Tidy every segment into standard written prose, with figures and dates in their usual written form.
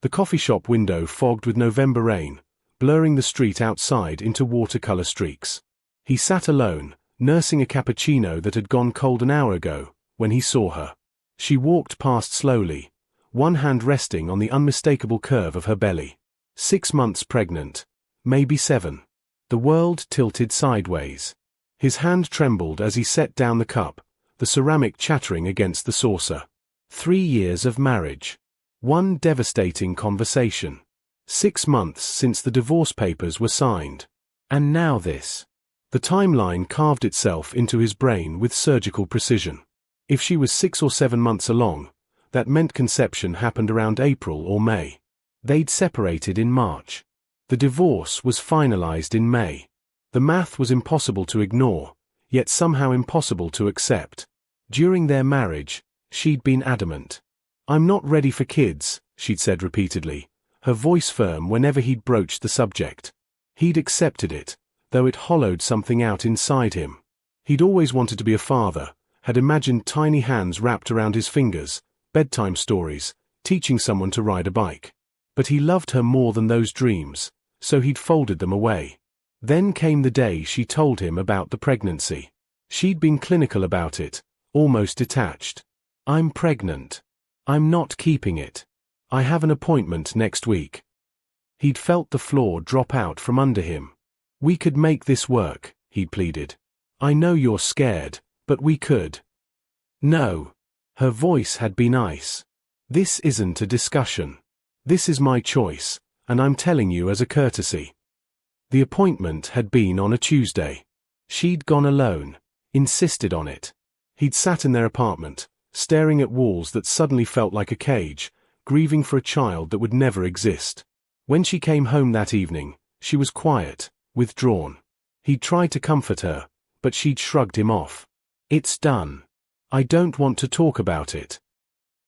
The coffee shop window fogged with November rain, blurring the street outside into watercolor streaks. He sat alone, nursing a cappuccino that had gone cold an hour ago, when he saw her. She walked past slowly, one hand resting on the unmistakable curve of her belly. 6 months pregnant, maybe 7. The world tilted sideways. His hand trembled as he set down the cup, the ceramic chattering against the saucer. 3 years of marriage. One devastating conversation. 6 months since the divorce papers were signed. And now this. The timeline carved itself into his brain with surgical precision. If she was 6 or 7 months along, that meant conception happened around April or May. They'd separated in March. The divorce was finalized in May. The math was impossible to ignore, yet somehow impossible to accept. During their marriage, she'd been adamant. "I'm not ready for kids," she'd said repeatedly, her voice firm whenever he'd broached the subject. He'd accepted it, though it hollowed something out inside him. He'd always wanted to be a father, had imagined tiny hands wrapped around his fingers, bedtime stories, teaching someone to ride a bike. But he loved her more than those dreams, so he'd folded them away. Then came the day she told him about the pregnancy. She'd been clinical about it, almost detached. "I'm pregnant. I'm not keeping it. I have an appointment next week." He'd felt the floor drop out from under him. "We could make this work," he'd pleaded. "I know you're scared, but we could." "No." Her voice had been ice. "This isn't a discussion. This is my choice, and I'm telling you as a courtesy." The appointment had been on a Tuesday. She'd gone alone, insisted on it. He'd sat in their apartment, staring at walls that suddenly felt like a cage, grieving for a child that would never exist. When she came home that evening, she was quiet, withdrawn. He'd tried to comfort her, but she'd shrugged him off. "It's done. I don't want to talk about it."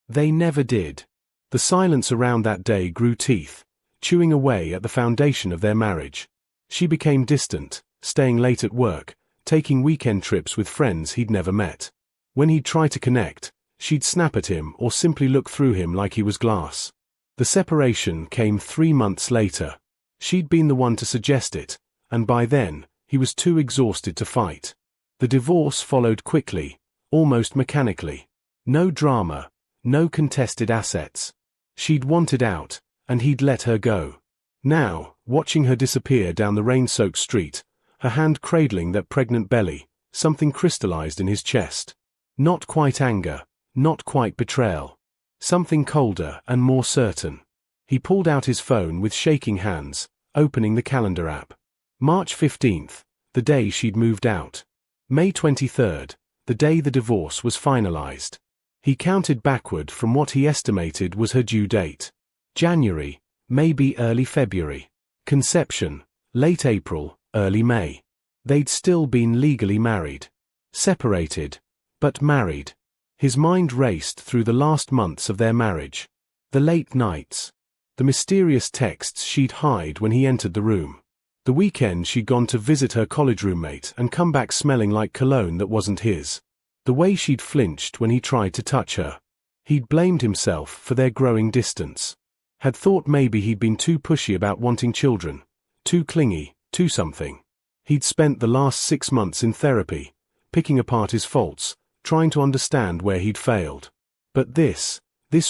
They never did. The silence around that day grew teeth, chewing away at the foundation of their marriage. She became distant, staying late at work, taking weekend trips with friends he'd never met. When he'd try to connect, she'd snap at him or simply look through him like he was glass. The separation came 3 months later. She'd been the one to suggest it, and by then, he was too exhausted to fight. The divorce followed quickly, almost mechanically. No drama, no contested assets. She'd wanted out, and he'd let her go. Now, watching her disappear down the rain-soaked street, her hand cradling that pregnant belly, something crystallized in his chest. Not quite anger, not quite betrayal. Something colder and more certain. He pulled out his phone with shaking hands, opening the calendar app. March 15th, the day she'd moved out. May 23rd, the day the divorce was finalized. He counted backward from what he estimated was her due date. January, maybe early February. Conception, late April, early May. They'd still been legally married. Separated, but married. His mind raced through the last months of their marriage. The late nights. The mysterious texts she'd hide when he entered the room. The weekend she'd gone to visit her college roommate and come back smelling like cologne that wasn't his. The way she'd flinched when he tried to touch her. He'd blamed himself for their growing distance. Had thought maybe he'd been too pushy about wanting children, too clingy, too something. He'd spent the last 6 months in therapy, picking apart his faults, trying to understand where he'd failed. But this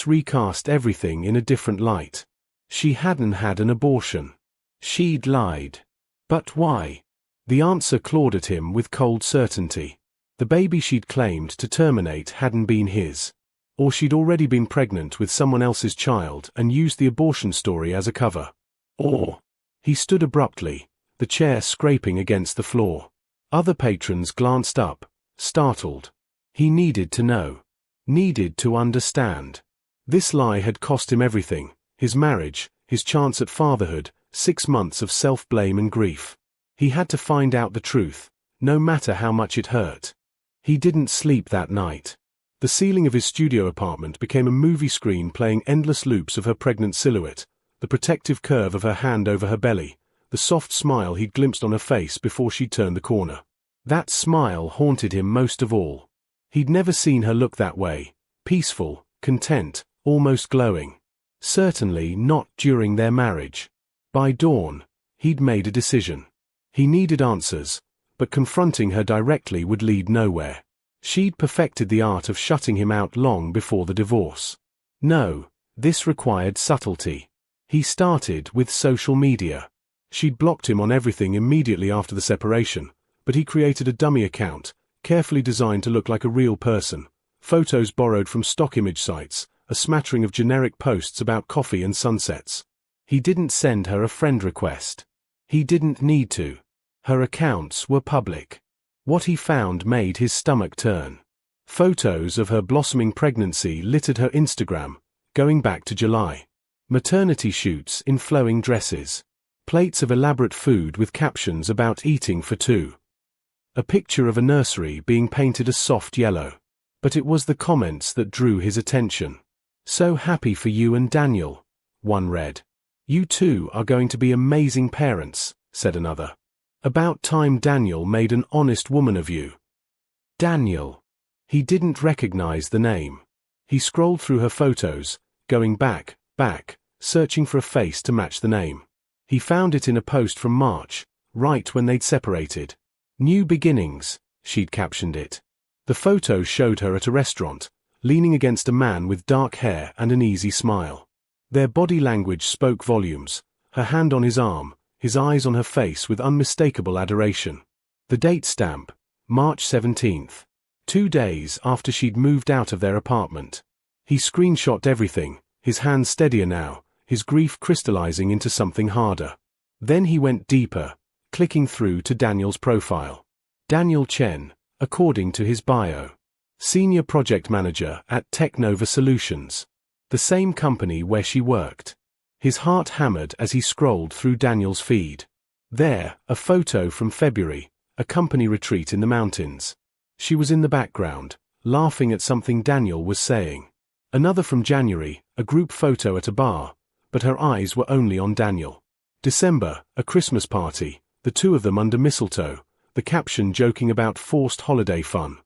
recast everything in a different light. She hadn't had an abortion. She'd lied. But why? The answer clawed at him with cold certainty. The baby she'd claimed to terminate hadn't been his. Or she'd already been pregnant with someone else's child and used the abortion story as a cover. Or... He stood abruptly, the chair scraping against the floor. Other patrons glanced up, startled. He needed to know. Needed to understand. This lie had cost him everything, his marriage, his chance at fatherhood, 6 months of self-blame and grief. He had to find out the truth, no matter how much it hurt. He didn't sleep that night. The ceiling of his studio apartment became a movie screen playing endless loops of her pregnant silhouette, the protective curve of her hand over her belly, the soft smile he'd glimpsed on her face before she turned the corner. That smile haunted him most of all. He'd never seen her look that way, peaceful, content, almost glowing. Certainly not during their marriage. By dawn, he'd made a decision. He needed answers, but confronting her directly would lead nowhere. She'd perfected the art of shutting him out long before the divorce. No, this required subtlety. He started with social media. She'd blocked him on everything immediately after the separation, but he created a dummy account, carefully designed to look like a real person. Photos borrowed from stock image sites, a smattering of generic posts about coffee and sunsets. He didn't send her a friend request. He didn't need to. Her accounts were public. What he found made his stomach turn. Photos of her blossoming pregnancy littered her Instagram, going back to July. Maternity shoots in flowing dresses. Plates of elaborate food with captions about eating for two. A picture of a nursery being painted a soft yellow. But it was the comments that drew his attention. "So happy for you and Daniel," one read. "You two are going to be amazing parents," said another. "About time Daniel made an honest woman of you." Daniel. He didn't recognize the name. He scrolled through her photos, going back, searching for a face to match the name. He found it in a post from March, right when they'd separated. "New beginnings," she'd captioned it. The photo showed her at a restaurant, leaning against a man with dark hair and an easy smile. Their body language spoke volumes, her hand on his arm, his eyes on her face with unmistakable adoration. The date stamp, March 17th. 2 days after she'd moved out of their apartment. He screenshot everything, his hands steadier now, his grief crystallizing into something harder. Then he went deeper, clicking through to Daniel's profile. Daniel Chen, according to his bio. Senior project manager at Technova Solutions. The same company where she worked. His heart hammered as he scrolled through Daniel's feed. There, a photo from February, a company retreat in the mountains. She was in the background, laughing at something Daniel was saying. Another from January, a group photo at a bar, but her eyes were only on Daniel. December, a Christmas party, the two of them under mistletoe, the caption joking about forced holiday fun.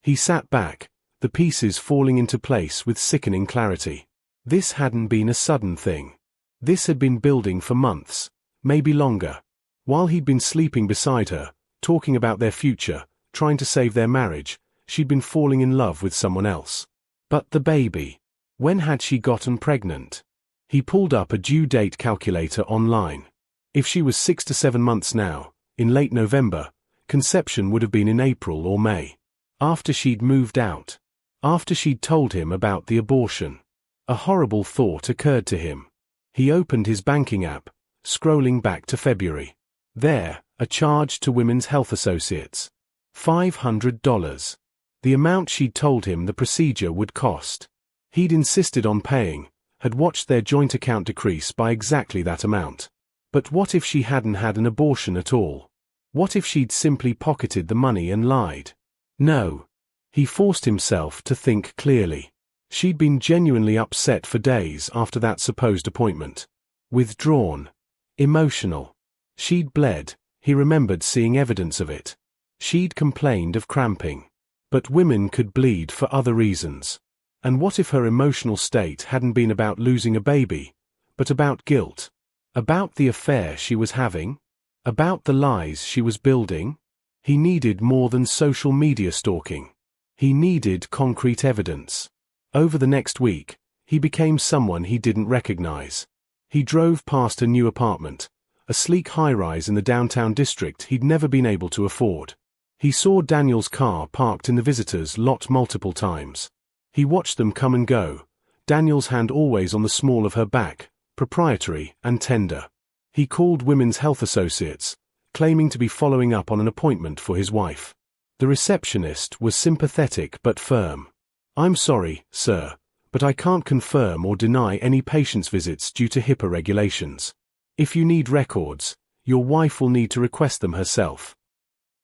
He sat back, the pieces falling into place with sickening clarity. This hadn't been a sudden thing. This had been building for months, maybe longer. While he'd been sleeping beside her, talking about their future, trying to save their marriage, she'd been falling in love with someone else. But the baby. When had she gotten pregnant? He pulled up a due date calculator online. If she was 6 to 7 months now, in late November, conception would have been in April or May. After she'd moved out. After she'd told him about the abortion. A horrible thought occurred to him. He opened his banking app, scrolling back to February. There, a charge to Women's Health Associates. $500. The amount she'd told him the procedure would cost. He'd insisted on paying, had watched their joint account decrease by exactly that amount. But what if she hadn't had an abortion at all? What if she'd simply pocketed the money and lied? No. He forced himself to think clearly. She'd been genuinely upset for days after that supposed appointment. Withdrawn. Emotional. She'd bled, he remembered seeing evidence of it. She'd complained of cramping. But women could bleed for other reasons. And what if her emotional state hadn't been about losing a baby, but about guilt? About the affair she was having? About the lies she was building? He needed more than social media stalking. He needed concrete evidence. Over the next week, he became someone he didn't recognize. He drove past a new apartment, a sleek high-rise in the downtown district he'd never been able to afford. He saw Daniel's car parked in the visitors' lot multiple times. He watched them come and go, Daniel's hand always on the small of her back, proprietary and tender. He called Women's Health Associates, claiming to be following up on an appointment for his wife. The receptionist was sympathetic but firm. "I'm sorry, sir, but I can't confirm or deny any patient's visits due to HIPAA regulations. If you need records, your wife will need to request them herself."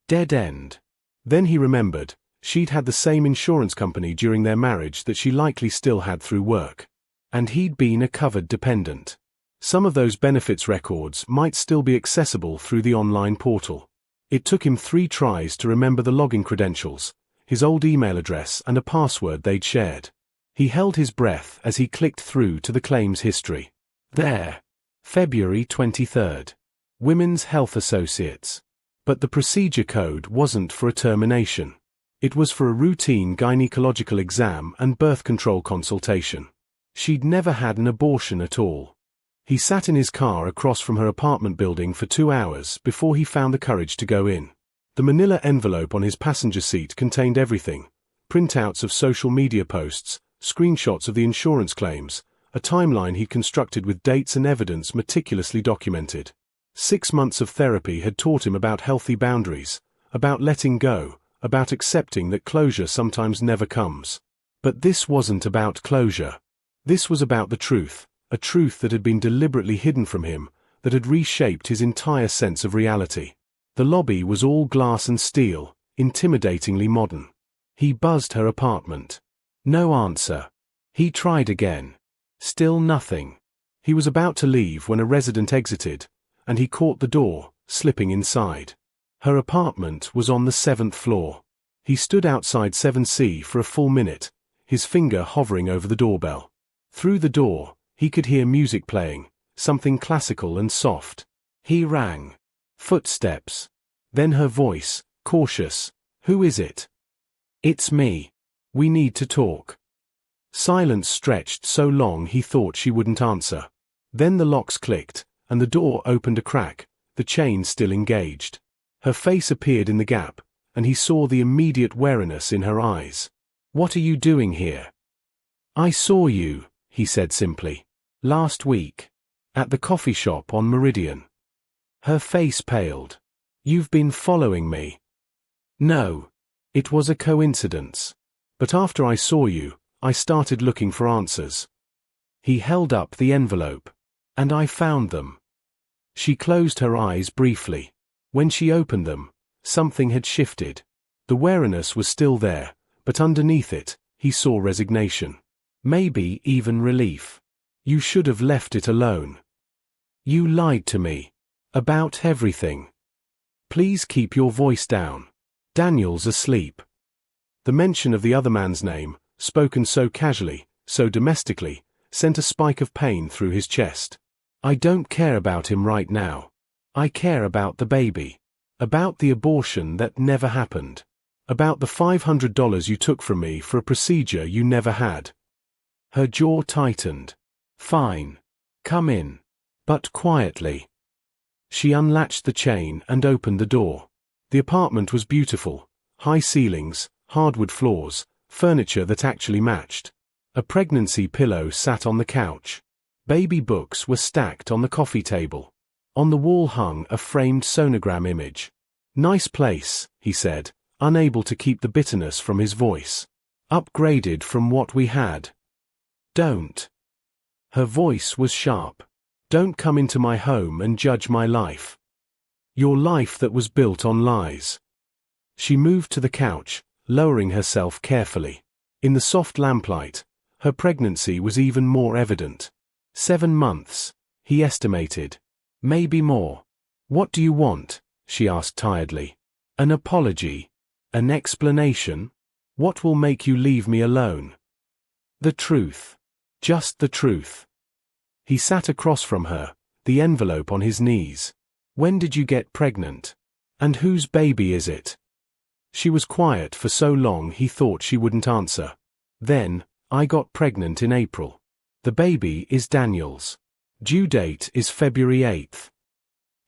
Dead end. Then he remembered, she'd had the same insurance company during their marriage that she likely still had through work. And he'd been a covered dependent. Some of those benefits records might still be accessible through the online portal. It took him 3 tries to remember the login credentials, his old email address and a password they'd shared. He held his breath as he clicked through to the claims history. There. February 23rd. Women's Health Associates. But the procedure code wasn't for a termination. It was for a routine gynecological exam and birth control consultation. She'd never had an abortion at all. He sat in his car across from her apartment building for 2 hours before he found the courage to go in. The manila envelope on his passenger seat contained everything: printouts of social media posts, screenshots of the insurance claims, a timeline he'd constructed with dates and evidence meticulously documented. 6 months of therapy had taught him about healthy boundaries, about letting go, about accepting that closure sometimes never comes. But this wasn't about closure. This was about the truth, a truth that had been deliberately hidden from him, that had reshaped his entire sense of reality. The lobby was all glass and steel, intimidatingly modern. He buzzed her apartment. No answer. He tried again. Still nothing. He was about to leave when a resident exited, and he caught the door, slipping inside. Her apartment was on the 7th floor. He stood outside 7C for a full minute, his finger hovering over the doorbell. Through the door, he could hear music playing, something classical and soft. He rang. Footsteps. Then her voice, cautious. "Who is it?" "It's me. We need to talk." Silence stretched so long he thought she wouldn't answer. Then the locks clicked, and the door opened a crack, the chain still engaged. Her face appeared in the gap, and he saw the immediate wariness in her eyes. "What are you doing here?" "I saw you," he said simply. "Last week. At the coffee shop on Meridian." Her face paled. "You've been following me." "No. It was a coincidence. But after I saw you, I started looking for answers." He held up the envelope. "And I found them." She closed her eyes briefly. When she opened them, something had shifted. The wariness was still there, but underneath it, he saw resignation. Maybe even relief. "You should have left it alone. You lied to me. About everything. Please keep your voice down. Daniel's asleep." The mention of the other man's name, spoken so casually, so domestically, sent a spike of pain through his chest. "I don't care about him right now. I care about the baby. About the abortion that never happened. About the $500 you took from me for a procedure you never had." Her jaw tightened. "Fine. Come in. But quietly." She unlatched the chain and opened the door. The apartment was beautiful. High ceilings, hardwood floors, furniture that actually matched. A pregnancy pillow sat on the couch. Baby books were stacked on the coffee table. On the wall hung a framed sonogram image. "Nice place," he said, unable to keep the bitterness from his voice. "Upgraded from what we had. Don't." Her voice was sharp. "Don't come into my home and judge my life. Your life that was built on lies." She moved to the couch, lowering herself carefully. In the soft lamplight, her pregnancy was even more evident. 7 months, he estimated. Maybe more. "What do you want?" she asked tiredly. "An apology? An explanation? What will make you leave me alone?" "The truth. Just the truth." He sat across from her, the envelope on his knees. "When did you get pregnant? And whose baby is it?" She was quiet for so long he thought she wouldn't answer. Then, "I got pregnant in April. The baby is Daniel's. Due date is February 8th.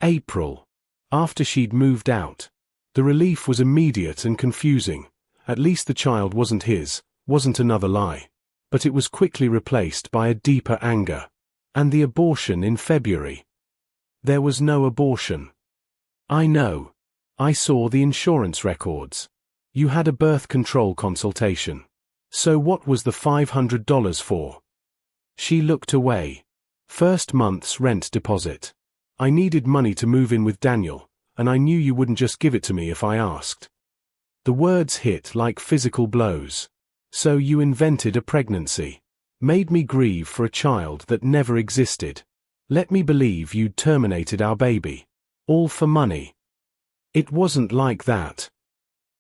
April. After she'd moved out. The relief was immediate and confusing. At least the child wasn't his, wasn't another lie. But it was quickly replaced by a deeper anger. And the abortion in February. There was no abortion. "I know. I saw the insurance records. You had a birth control consultation. So what was the $500 for?" She looked away. "First month's rent deposit. I needed money to move in with Daniel, and I knew you wouldn't just give it to me if I asked." The words hit like physical blows. "So you invented a pregnancy. Made me grieve for a child that never existed. Let me believe you'd terminated our baby. All for money." "It wasn't like that."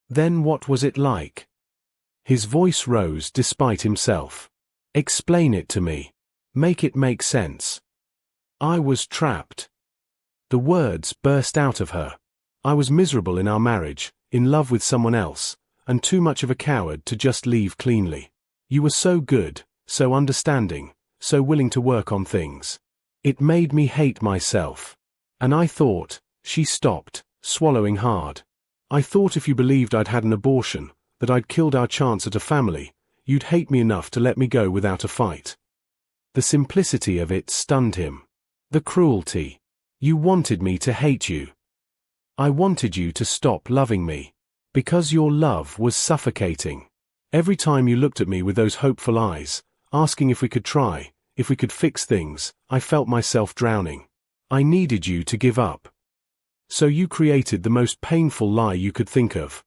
"Then what was it like?" His voice rose despite himself. Explain it to me. Make it make sense. I was trapped. The words burst out of her. I was miserable in our marriage, in love with someone else, and too much of a coward to just leave cleanly. You were so good, so understanding, so willing to work on things. It made me hate myself. And I thought, she stopped, swallowing hard. I thought if you believed I'd had an abortion, that I'd killed our chance at a family, you'd hate me enough to let me go without a fight. The simplicity of it stunned him. The cruelty. You wanted me to hate you. I wanted you to stop loving me. Because your love was suffocating. Every time you looked at me with those hopeful eyes, asking if we could try, if we could fix things, I felt myself drowning. I needed you to give up. So you created the most painful lie you could think of.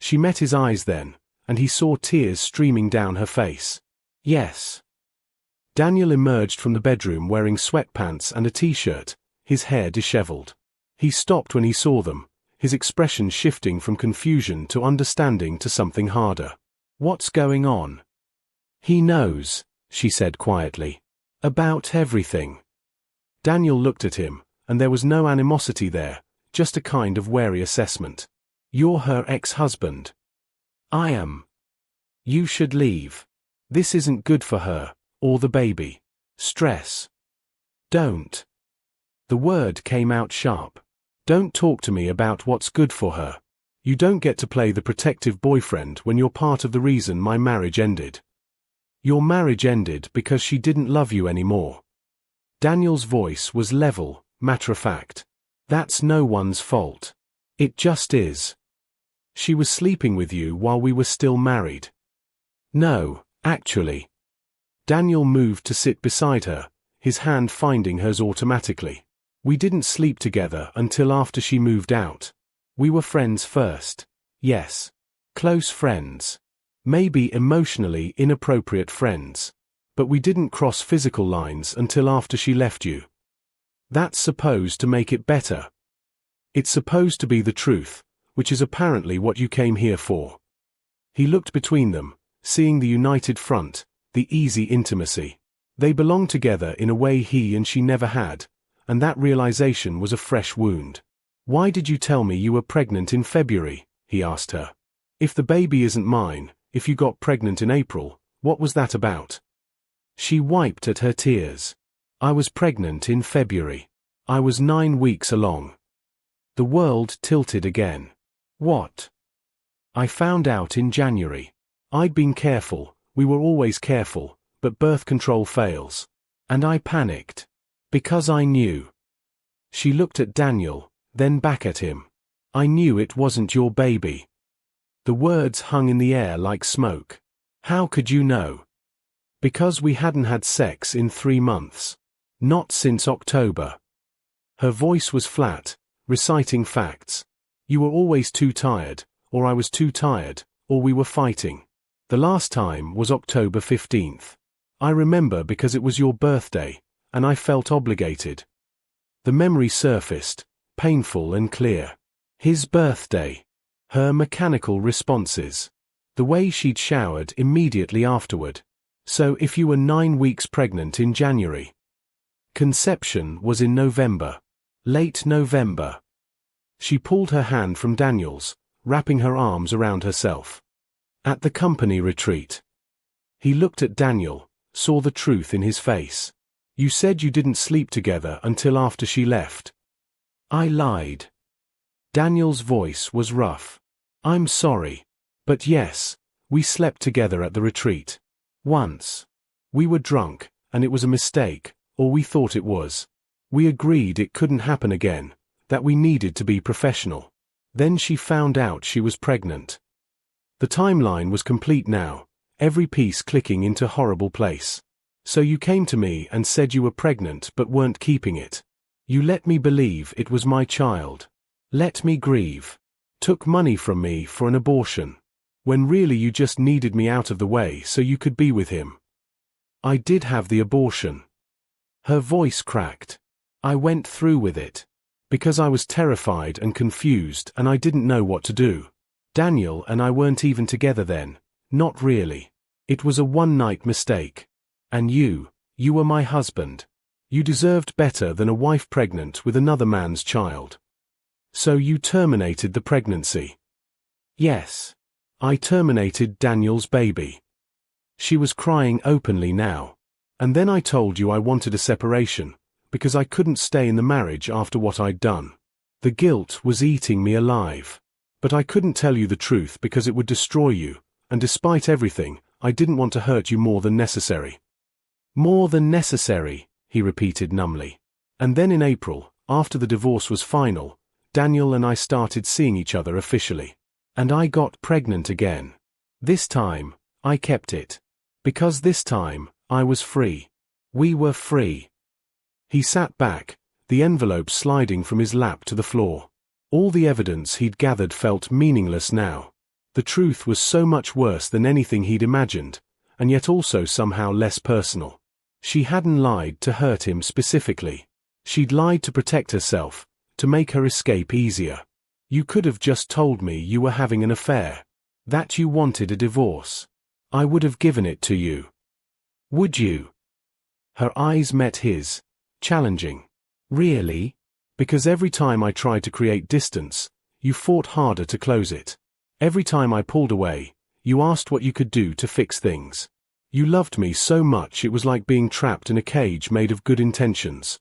She met his eyes then, and he saw tears streaming down her face. Yes. Daniel emerged from the bedroom wearing sweatpants and a t-shirt, his hair disheveled. He stopped when he saw them, his expression shifting from confusion to understanding to something harder. What's going on? He knows, she said quietly. About everything. Daniel looked at him, and there was no animosity there, just a kind of wary assessment. You're her ex-husband. I am. You should leave. This isn't good for her, or the baby. Stress. Don't. The word came out sharp. Don't talk to me about what's good for her. You don't get to play the protective boyfriend when you're part of the reason my marriage ended. Your marriage ended because she didn't love you anymore. Daniel's voice was level, matter-of-fact. That's no one's fault. It just is. She was sleeping with you while we were still married. No, actually. Daniel moved to sit beside her, his hand finding hers automatically. We didn't sleep together until after she moved out. We were friends first. Yes. Close friends. Maybe emotionally inappropriate friends. But we didn't cross physical lines until after she left you. That's supposed to make it better. It's supposed to be the truth, which is apparently what you came here for. He looked between them, seeing the united front, the easy intimacy. They belonged together in a way he and she never had, and that realization was a fresh wound. Why did you tell me you were pregnant in February? He asked her. If the baby isn't mine, if you got pregnant in April, what was that about? She wiped at her tears. I was pregnant in February. I was 9 weeks along. The world tilted again. What? I found out in January. I'd been careful, we were always careful, but birth control fails. And I panicked. Because I knew. She looked at Daniel, then back at him. I knew it wasn't your baby. The words hung in the air like smoke. How could you know? Because we hadn't had sex in 3 months. Not since October. Her voice was flat, reciting facts. You were always too tired, or I was too tired, or we were fighting. The last time was October 15th. I remember because it was your birthday, and I felt obligated. The memory surfaced, painful and clear. His birthday. Her mechanical responses. The way she'd showered immediately afterward. So if you were 9 weeks pregnant in January. Conception was in November. Late November. She pulled her hand from Daniel's, wrapping her arms around herself. At the company retreat. He looked at Daniel, saw the truth in his face. You said you didn't sleep together until after she left. I lied. Daniel's voice was rough. I'm sorry. But yes, we slept together at the retreat. Once. We were drunk, and it was a mistake, or we thought it was. We agreed it couldn't happen again, that we needed to be professional. Then she found out she was pregnant. The timeline was complete now, every piece clicking into horrible place. So you came to me and said you were pregnant but weren't keeping it. You let me believe it was my child. Let me grieve. Took money from me for an abortion. When really you just needed me out of the way so you could be with him. I did have the abortion. Her voice cracked. I went through with it. Because I was terrified and confused and I didn't know what to do. Daniel and I weren't even together then. Not really. It was a one-night mistake. And you were my husband. You deserved better than a wife pregnant with another man's child. So you terminated the pregnancy. Yes. I terminated Daniel's baby. She was crying openly now. And then I told you I wanted a separation, because I couldn't stay in the marriage after what I'd done. The guilt was eating me alive. But I couldn't tell you the truth because it would destroy you, and despite everything, I didn't want to hurt you more than necessary. More than necessary, he repeated numbly. And then in April, after the divorce was final, Daniel and I started seeing each other officially. And I got pregnant again. This time, I kept it. Because this time, I was free. We were free. He sat back, the envelope sliding from his lap to the floor. All the evidence he'd gathered felt meaningless now. The truth was so much worse than anything he'd imagined, and yet also somehow less personal. She hadn't lied to hurt him specifically. She'd lied to protect herself, to make her escape easier. You could have just told me you were having an affair. That you wanted a divorce. I would have given it to you. Would you? Her eyes met his, challenging. Really? Because every time I tried to create distance, you fought harder to close it. Every time I pulled away, you asked what you could do to fix things. You loved me so much it was like being trapped in a cage made of good intentions.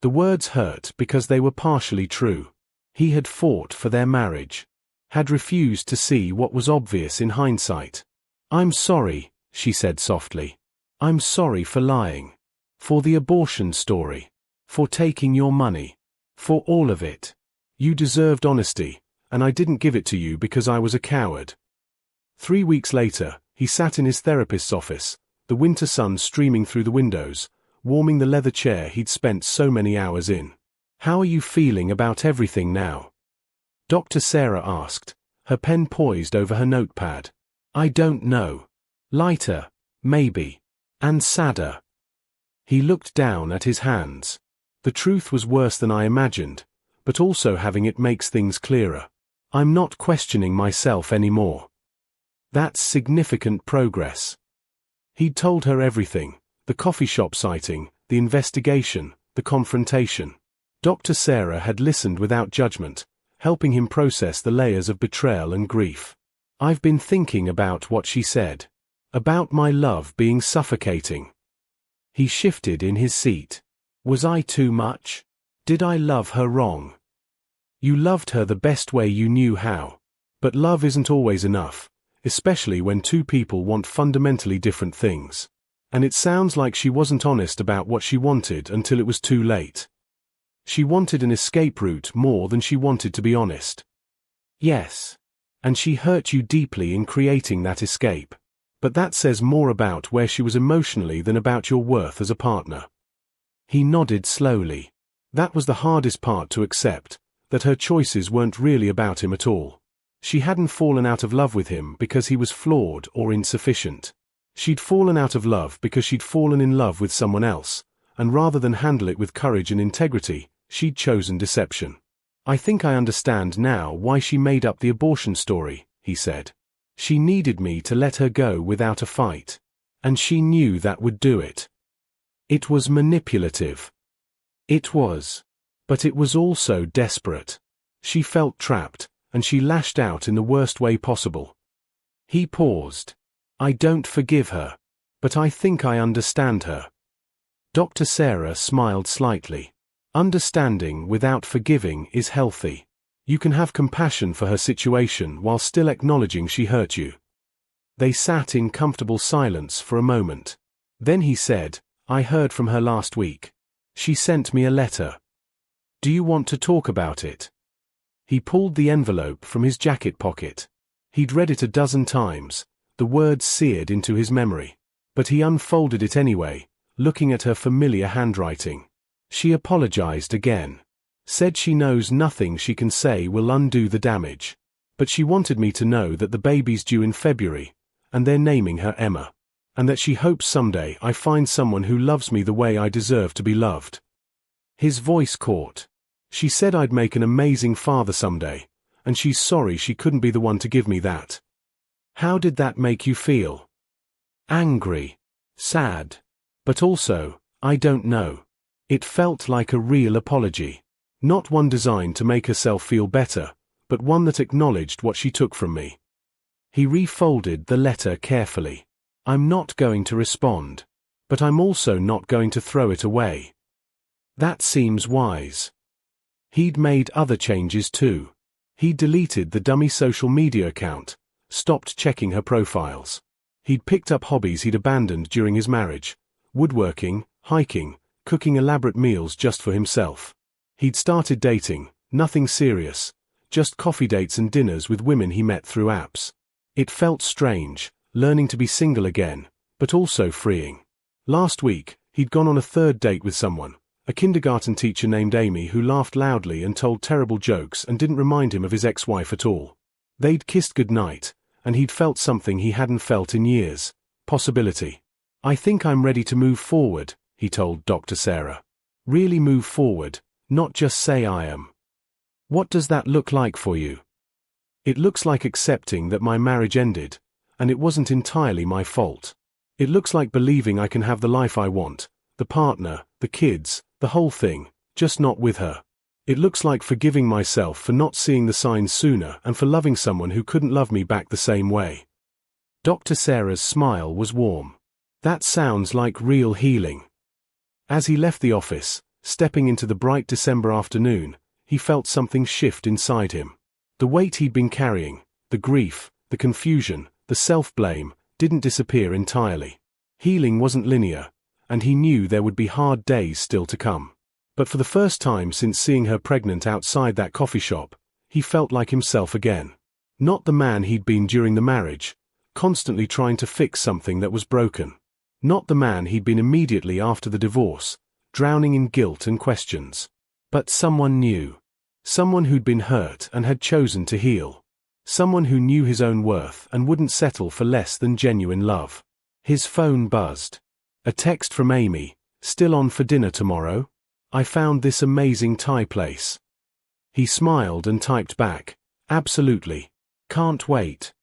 The words hurt because they were partially true. He had fought for their marriage. Had refused to see what was obvious in hindsight. I'm sorry, she said softly. I'm sorry for lying. For the abortion story. For taking your money. For all of it. You deserved honesty, and I didn't give it to you because I was a coward. 3 weeks later, he sat in his therapist's office, the winter sun streaming through the windows, warming the leather chair he'd spent so many hours in. How are you feeling about everything now? Dr. Sarah asked, her pen poised over her notepad. I don't know. Lighter, maybe. And sadder. He looked down at his hands. The truth was worse than I imagined, but also having it makes things clearer. I'm not questioning myself anymore. That's significant progress. He'd told her everything, the coffee shop sighting, the investigation, the confrontation. Dr. Sarah had listened without judgment, helping him process the layers of betrayal and grief. I've been thinking about what she said. About my love being suffocating. He shifted in his seat. Was I too much? Did I love her wrong? You loved her the best way you knew how. But love isn't always enough, especially when two people want fundamentally different things. And it sounds like she wasn't honest about what she wanted until it was too late. She wanted an escape route more than she wanted to be honest. Yes. And she hurt you deeply in creating that escape. But that says more about where she was emotionally than about your worth as a partner. He nodded slowly. That was the hardest part to accept, that her choices weren't really about him at all. She hadn't fallen out of love with him because he was flawed or insufficient. She'd fallen out of love because she'd fallen in love with someone else, and rather than handle it with courage and integrity, she'd chosen deception. I think I understand now why she made up the abortion story, he said. She needed me to let her go without a fight. And she knew that would do it. It was manipulative. It was. But it was also desperate. She felt trapped, and she lashed out in the worst way possible. He paused. I don't forgive her. But I think I understand her. Dr. Sarah smiled slightly. Understanding without forgiving is healthy. You can have compassion for her situation while still acknowledging she hurt you. They sat in comfortable silence for a moment. Then he said, I heard from her last week. She sent me a letter. Do you want to talk about it? He pulled the envelope from his jacket pocket. He'd read it a dozen times, the words seared into his memory. But he unfolded it anyway, looking at her familiar handwriting. She apologized again. Said she knows nothing she can say will undo the damage. But she wanted me to know that the baby's due in February, and they're naming her Emma. And that she hopes someday I find someone who loves me the way I deserve to be loved. His voice caught. She said I'd make an amazing father someday, and she's sorry she couldn't be the one to give me that. How did that make you feel? Angry. Sad. But also, I don't know. It felt like a real apology. Not one designed to make herself feel better, but one that acknowledged what she took from me. He refolded the letter carefully. I'm not going to respond. But I'm also not going to throw it away. That seems wise. He'd made other changes too. He'd deleted the dummy social media account, stopped checking her profiles. He'd picked up hobbies he'd abandoned during his marriage: woodworking, hiking, cooking elaborate meals just for himself. He'd started dating, nothing serious, just coffee dates and dinners with women he met through apps. It felt strange, learning to be single again, but also freeing. Last week, he'd gone on a third date with someone, a kindergarten teacher named Amy who laughed loudly and told terrible jokes and didn't remind him of his ex-wife at all. They'd kissed goodnight, and he'd felt something he hadn't felt in years: possibility. I think I'm ready to move forward, he told Dr. Sarah. Really move forward, not just say I am. What does that look like for you? It looks like accepting that my marriage ended, and it wasn't entirely my fault. It looks like believing I can have the life I want, the partner, the kids, the whole thing, just not with her. It looks like forgiving myself for not seeing the signs sooner and for loving someone who couldn't love me back the same way. Dr. Sarah's smile was warm. That sounds like real healing. As he left the office, stepping into the bright December afternoon, he felt something shift inside him. The weight he'd been carrying, the grief, the confusion, the self-blame, didn't disappear entirely. Healing wasn't linear, and he knew there would be hard days still to come. But for the first time since seeing her pregnant outside that coffee shop, he felt like himself again. Not the man he'd been during the marriage, constantly trying to fix something that was broken. Not the man he'd been immediately after the divorce, drowning in guilt and questions. But someone new. Someone who'd been hurt and had chosen to heal. Someone who knew his own worth and wouldn't settle for less than genuine love. His phone buzzed. A text from Amy: "Still on for dinner tomorrow? I found this amazing Thai place." He smiled and typed back, "Absolutely. Can't wait."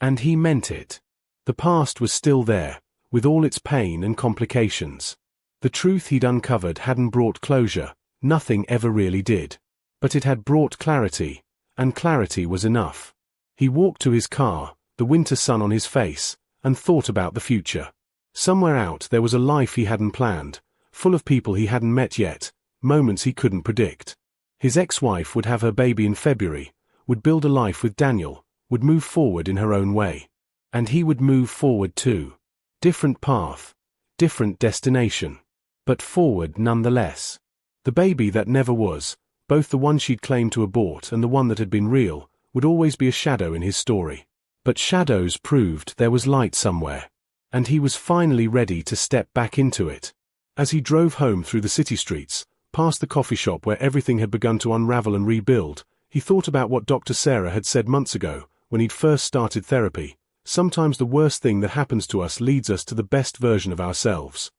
And he meant it. The past was still there, with all its pain and complications. The truth he'd uncovered hadn't brought closure, nothing ever really did. But it had brought clarity, and clarity was enough. He walked to his car, the winter sun on his face, and thought about the future. Somewhere out there was a life he hadn't planned, full of people he hadn't met yet, moments he couldn't predict. His ex-wife would have her baby in February, would build a life with Daniel, would move forward in her own way. And he would move forward too. Different path, different destination. But forward nonetheless. The baby that never was, both the one she'd claimed to abort and the one that had been real, would always be a shadow in his story. But shadows proved there was light somewhere. And he was finally ready to step back into it. As he drove home through the city streets, past the coffee shop where everything had begun to unravel and rebuild, he thought about what Dr. Sarah had said months ago, when he'd first started therapy: sometimes the worst thing that happens to us leads us to the best version of ourselves.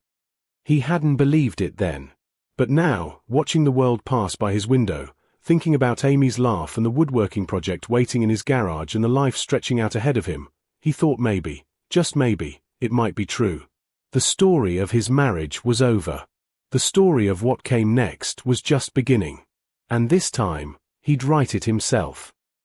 He hadn't believed it then. But now, watching the world pass by his window, thinking about Amy's laugh and the woodworking project waiting in his garage and the life stretching out ahead of him, he thought maybe, just maybe, it might be true. The story of his marriage was over. The story of what came next was just beginning. And this time, he'd write it himself.